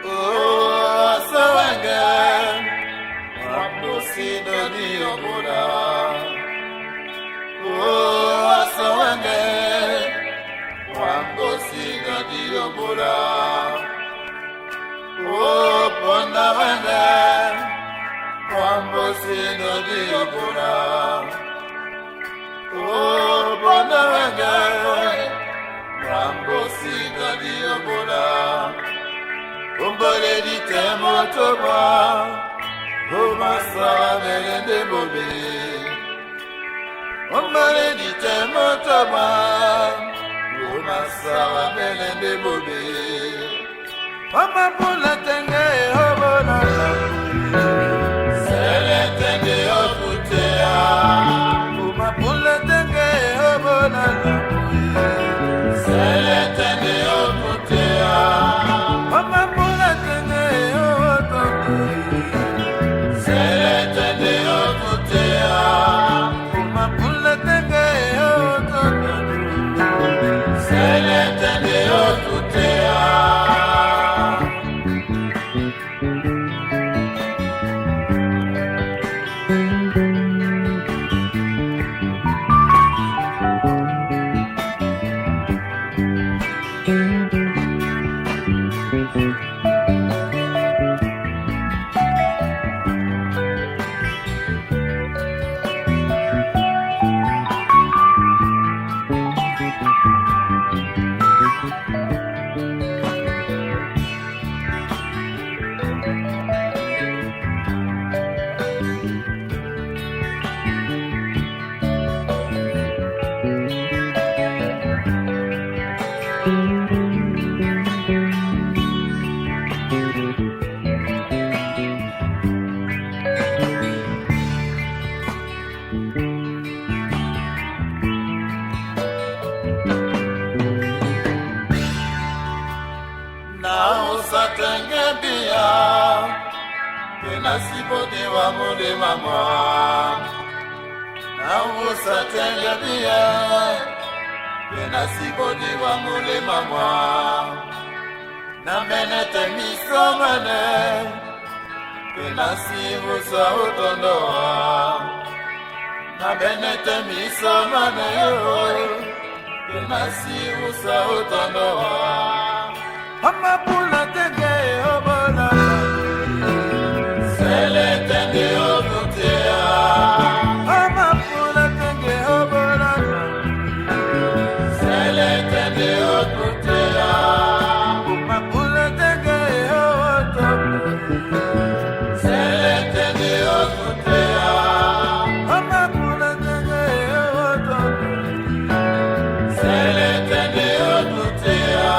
Oh, Sawanga, Wambusido Diobula. Oh, Sawanga, Wambusido Diobula. Oh, Pondawanga, Wambusido Diobula. Oh, Pondawanga, Wambusido Diobula. Umbole di temo toba, umasa melende bobe. Umbole di temo toba, umasa melende bobe. Mama pula tenge hobola, sele tenge okutea. Mama pula tenge hobola, sele tenge okutea. Mama pula tenge hobola, sele tenge okutea. Mama pula tenge hobola, sele tenge okutea. Satenge bia, kena sibode wa mode mama. Na satenge bia, kena sibode wa mode mama. Na menete misomane, kena sibusa utondoa. Na menete misomane yo, kena sibusa utondoa. Mama pula tenge hobola, sele tenge okutea. Mama pula tenge hobola, sele tenge okutea. Mama pula tenge hobola, sele tenge okutea. Mama pula tenge hobola, sele tenge okutea.